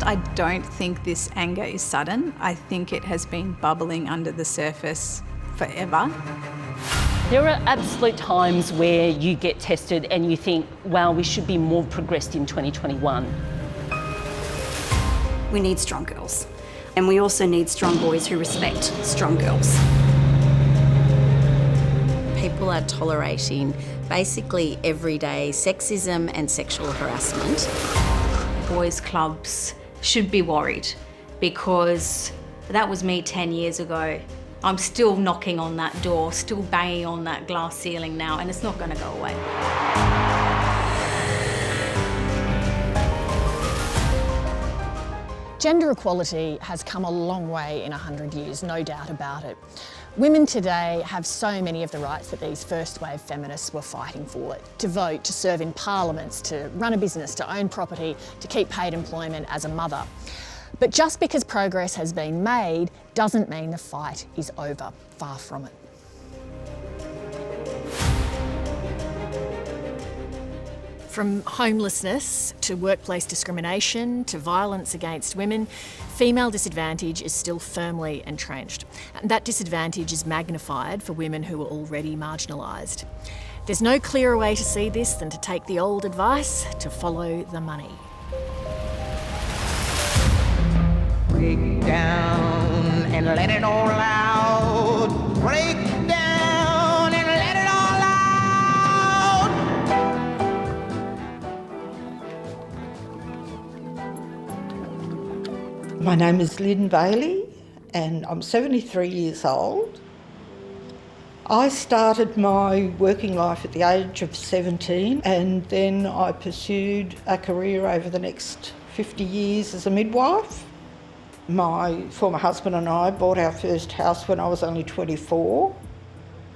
I don't think this anger is sudden. I think it has been bubbling under the surface forever. There are absolute times where you get tested and you think, wow, we should be more progressed in 2021. We need strong girls. And we also need strong boys who respect strong girls. People are tolerating basically everyday sexism and sexual harassment. Boys' clubs should be worried because that was me 10 years ago. I'm still knocking on that door, still banging on that glass ceiling now, and it's not going to go away. Gender equality has come a long way in 100 years, no doubt about it. Women today have so many of the rights that these first wave feminists were fighting for. To vote, to serve in parliaments, to run a business, to own property, to keep paid employment as a mother. But just because progress has been made doesn't mean the fight is over. Far from it. From homelessness to workplace discrimination to violence against women, female disadvantage is still firmly entrenched. And that disadvantage is magnified for women who are already marginalised. There's no clearer way to see this than to take the old advice, to follow the money. Break down and let it all out. Break down and let it all out. My name is Lynn Bailey and I'm 73 years old. I started my working life at the age of 17 and then I pursued a career over the next 50 years as a midwife. My former husband and I bought our first house when I was only 24.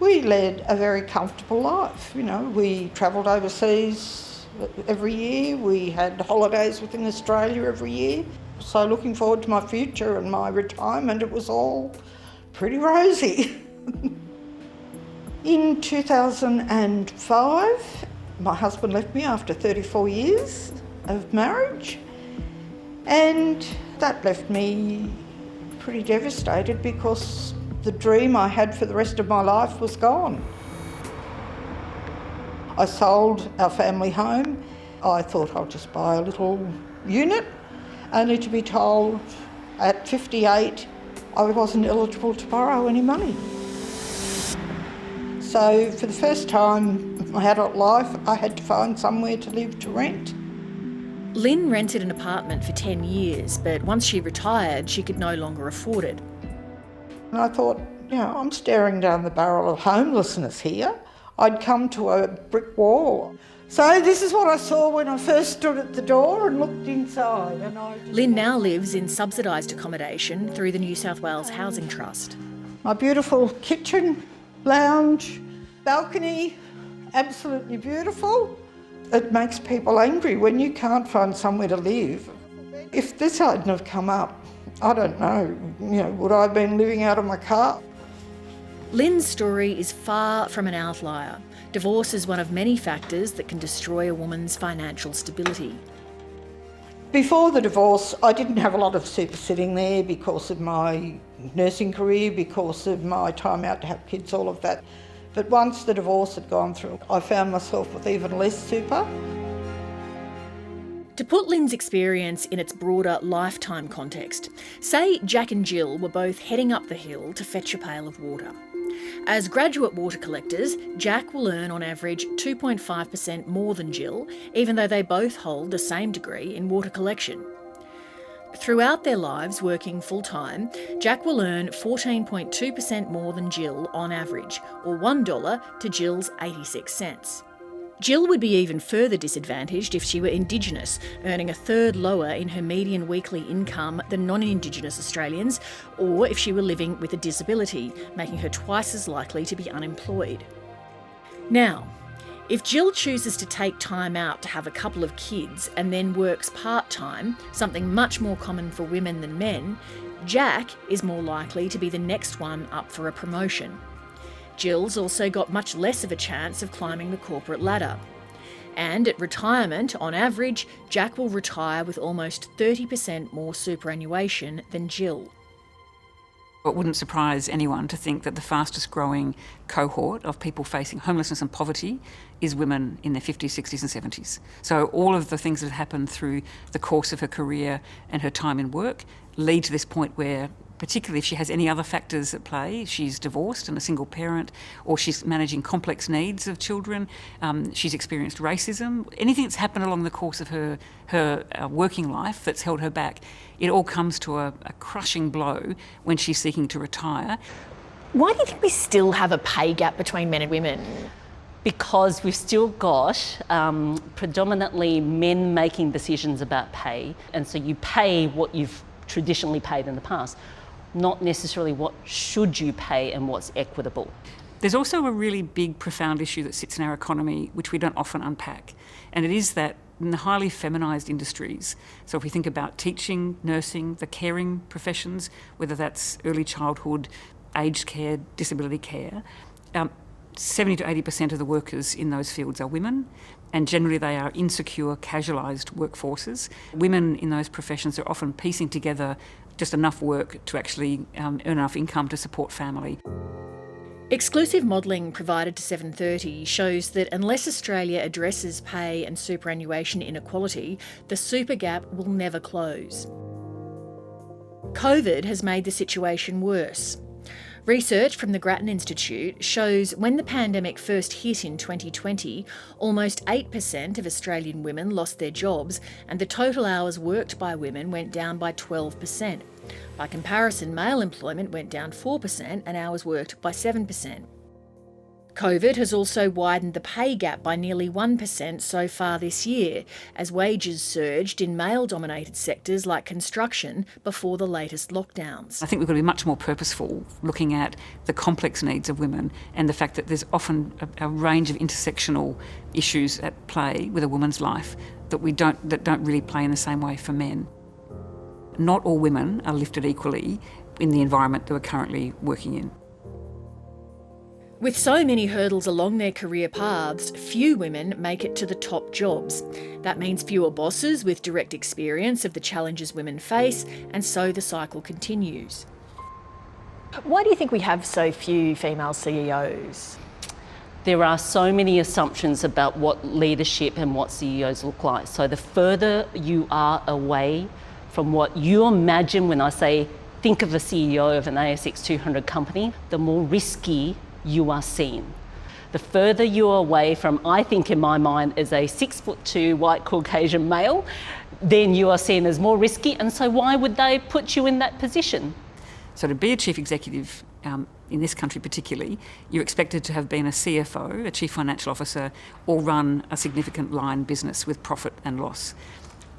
We led a very comfortable life. You know, we travelled overseas every year. We had holidays within Australia every year. So looking forward to my future and my retirement, it was all pretty rosy. In 2005, my husband left me after 34 years of marriage. And that left me pretty devastated because the dream I had for the rest of my life was gone. I sold our family home. I thought I'll just buy a little unit, only to be told at 58 I wasn't eligible to borrow any money. So for the first time in my adult life, I had to find somewhere to live to rent. Lynn rented an apartment for 10 years, but once she retired, she could no longer afford it. And I thought, you know, I'm staring down the barrel of homelessness here. I'd come to a brick wall. So this is what I saw when I first stood at the door and looked inside. Lynn now lives in subsidised accommodation through the New South Wales Housing Trust. My beautiful kitchen, lounge, balcony, absolutely beautiful. It makes people angry when you can't find somewhere to live. If this hadn't have come up, I don't know, would I have been living out of my car? Lynn's story is far from an outlier. Divorce is one of many factors that can destroy a woman's financial stability. Before the divorce, I didn't have a lot of super sitting there because of my nursing career, because of my time out to have kids, all of that. But once the divorce had gone through, I found myself with even less super. To put Lynn's experience in its broader lifetime context, say Jack and Jill were both heading up the hill to fetch a pail of water. As graduate water collectors, Jack will earn on average 2.5% more than Jill, even though they both hold the same degree in water collection. Throughout their lives working full-time, Jack will earn 14.2% more than Jill on average, or $1 to Jill's 86 cents. Jill would be even further disadvantaged if she were Indigenous, earning a third lower in her median weekly income than non-Indigenous Australians, or if she were living with a disability, making her twice as likely to be unemployed. Now, if Jill chooses to take time out to have a couple of kids and then works part-time, something much more common for women than men, Jack is more likely to be the next one up for a promotion. Jill's also got much less of a chance of climbing the corporate ladder. And at retirement, on average, Jack will retire with almost 30% more superannuation than Jill. It wouldn't surprise anyone to think that the fastest growing cohort of people facing homelessness and poverty is women in their 50s, 60s and 70s. So all of the things that have happened through the course of her career and her time in work lead to this point where, particularly if she has any other factors at play, she's divorced and a single parent, or she's managing complex needs of children, she's experienced racism, anything that's happened along the course of her working life that's held her back, it all comes to a crushing blow when she's seeking to retire. Why do you think we still have a pay gap between men and women? Because we've still got predominantly men making decisions about pay, and so you pay what you've traditionally paid in the past, not necessarily what should you pay and what's equitable. There's also a really big, profound issue that sits in our economy, which we don't often unpack, and it is that in the highly feminised industries, so if we think about teaching, nursing, the caring professions, whether that's early childhood, aged care, disability care, 70 to 80% of the workers in those fields are women, and generally they are insecure, casualised workforces. Women in those professions are often piecing together just enough work to actually earn enough income to support family. Exclusive modelling provided to 730 shows that unless Australia addresses pay and superannuation inequality, the super gap will never close. COVID has made the situation worse. Research from the Grattan Institute shows when the pandemic first hit in 2020, almost 8% of Australian women lost their jobs and the total hours worked by women went down by 12%. By comparison, male employment went down 4% and hours worked by 7%. COVID has also widened the pay gap by nearly 1% so far this year, as wages surged in male-dominated sectors like construction before the latest lockdowns. I think we've got to be much more purposeful looking at the complex needs of women and the fact that there's often a range of intersectional issues at play with a woman's life that don't really play in the same way for men. Not all women are lifted equally in the environment that we're currently working in. With so many hurdles along their career paths, few women make it to the top jobs. That means fewer bosses with direct experience of the challenges women face, and so the cycle continues. Why do you think we have so few female CEOs? There are so many assumptions about what leadership and what CEOs look like. So the further you are away from what you imagine when I say think of a CEO of an ASX 200 company, the more risky you are seen. The further you are away from, I think in my mind, as a 6'2" white Caucasian male, then you are seen as more risky, and so why would they put you in that position? So to be a chief executive, in this country particularly, you're expected to have been a CFO, a chief financial officer, or run a significant line business with profit and loss.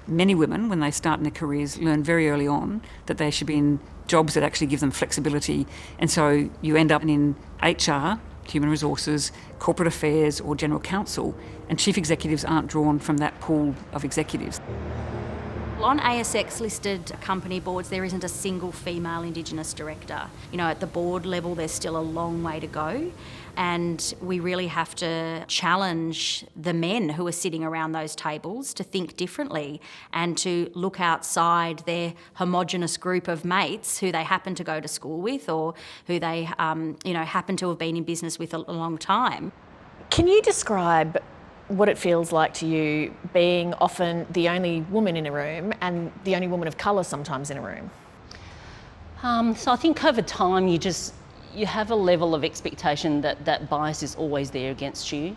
Many women, when they start in their careers, learn very early on that they should be in jobs that actually give them flexibility. And so you end up in HR, human resources, corporate affairs or general counsel, and chief executives aren't drawn from that pool of executives. On ASX-listed company boards, there isn't a single female Indigenous director. You know, at the board level, there's still a long way to go, and we really have to challenge the men who are sitting around those tables to think differently and to look outside their homogenous group of mates who they happen to go to school with or who they, happen to have been in business with a long time. Can you describe what it feels like to you being often the only woman in a room and the only woman of colour sometimes in a room? So I think over time you have a level of expectation that bias is always there against you.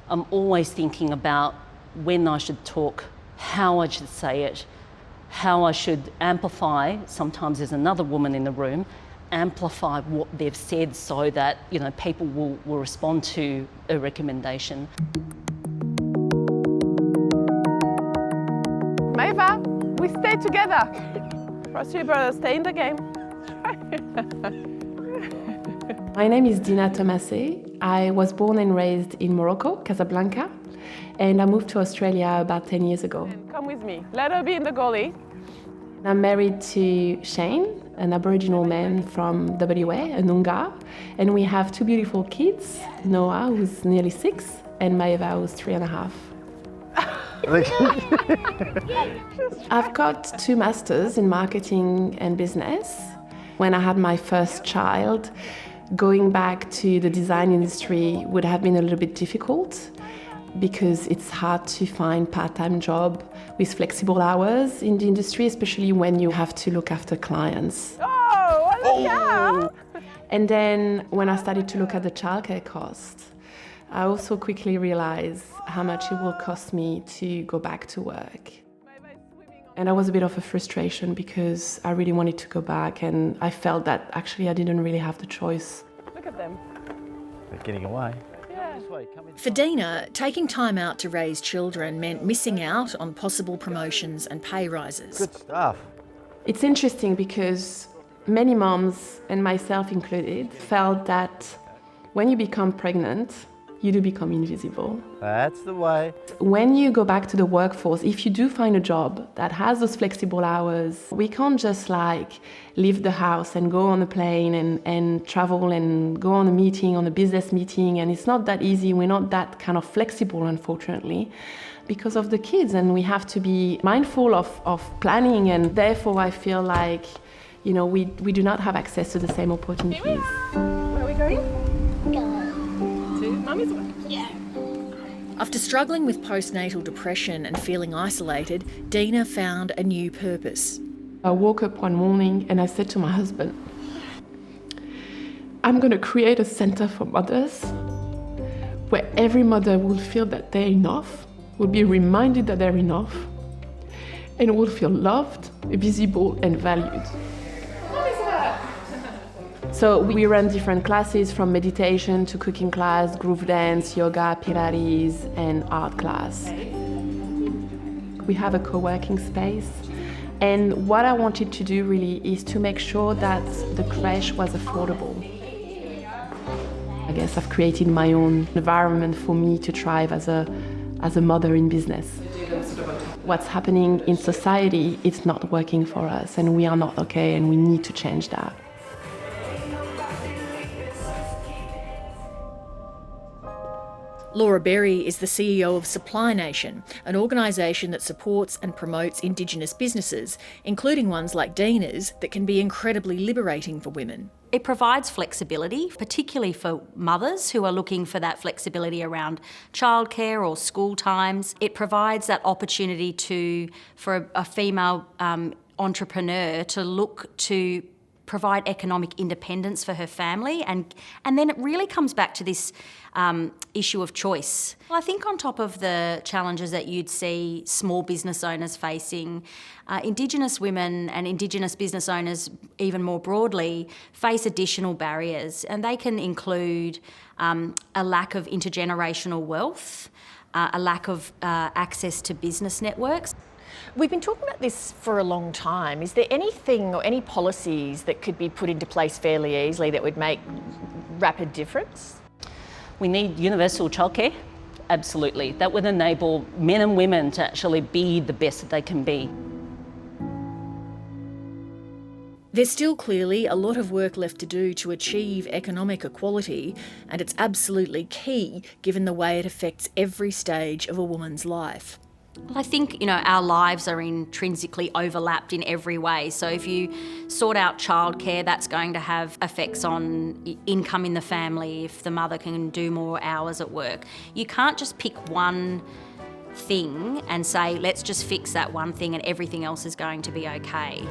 I'm always thinking about when I should talk, how I should say it, how I should amplify, sometimes there's another woman in the room, amplify what they've said so that people will respond to a recommendation. Maeva, we stay together. Trust you, brother, stay in the game. My name is Dina Tomase. I was born and raised in Morocco, Casablanca, and I moved to Australia about 10 years ago. Come with me. Let her be in the goalie. I'm married to Shane, an Aboriginal man from WA, a Noongar, and we have 2 beautiful kids, Noah, who's nearly 6, and Maeva, who's 3.5. I've got 2 masters in marketing and business. When I had my first child, going back to the design industry would have been a little bit difficult because it's hard to find part-time job with flexible hours in the industry, especially when you have to look after clients. And then when I started to look at the childcare cost, I also quickly realized how much it will cost me to go back to work. And that was a bit of a frustration because I really wanted to go back, and I felt that actually I didn't really have the choice. Look at them. They're getting away. For Dina, taking time out to raise children meant missing out on possible promotions and pay rises. Good stuff. It's interesting because many moms, and myself included, felt that when you become pregnant, you do become invisible. That's the way. When you go back to the workforce, if you do find a job that has those flexible hours, we can't just leave the house and go on a plane and travel and go on a meeting, on a business meeting, and it's not that easy. We're not that kind of flexible, unfortunately, because of the kids, and we have to be mindful of planning, and therefore I feel like, we do not have access to the same opportunities. Where are we going? Mummy's way. Yeah. After struggling with postnatal depression and feeling isolated, Dina found a new purpose. I woke up one morning and I said to my husband, I'm going to create a centre for mothers where every mother will feel that they're enough, will be reminded that they're enough, and will feel loved, visible and valued. So we run different classes, from meditation to cooking class, groove dance, yoga, Pilates, and art class. We have a co-working space. And what I wanted to do really is to make sure that the creche was affordable. I guess I've created my own environment for me to thrive as a mother in business. What's happening in society, it's not working for us, and we are not okay, and we need to change that. Laura Berry is the CEO of Supply Nation, an organisation that supports and promotes Indigenous businesses, including ones like Dina's, that can be incredibly liberating for women. It provides flexibility, particularly for mothers who are looking for that flexibility around childcare or school times. It provides that opportunity for a female entrepreneur to look to provide economic independence for her family, and then it really comes back to this issue of choice. I think on top of the challenges that you'd see small business owners facing, Indigenous women and Indigenous business owners even more broadly face additional barriers, and they can include a lack of intergenerational wealth, a lack of access to business networks. We've been talking about this for a long time. Is there anything or any policies that could be put into place fairly easily that would make rapid difference? We need universal childcare, absolutely. That would enable men and women to actually be the best that they can be. There's still clearly a lot of work left to do to achieve economic equality, and it's absolutely key given the way it affects every stage of a woman's life. I think, our lives are intrinsically overlapped in every way. So if you sort out childcare, that's going to have effects on income in the family if the mother can do more hours at work. You can't just pick one thing and say, let's just fix that one thing and everything else is going to be okay.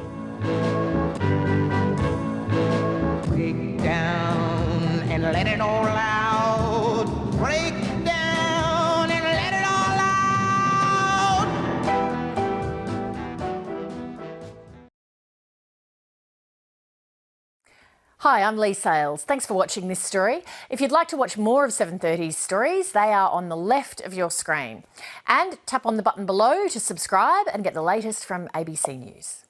Break down and let it all out. Break down and let it all out. Hi, I'm Leigh Sales. Thanks for watching this story. If you'd like to watch more of 730's stories, they are on the left of your screen. And tap on the button below to subscribe and get the latest from ABC News.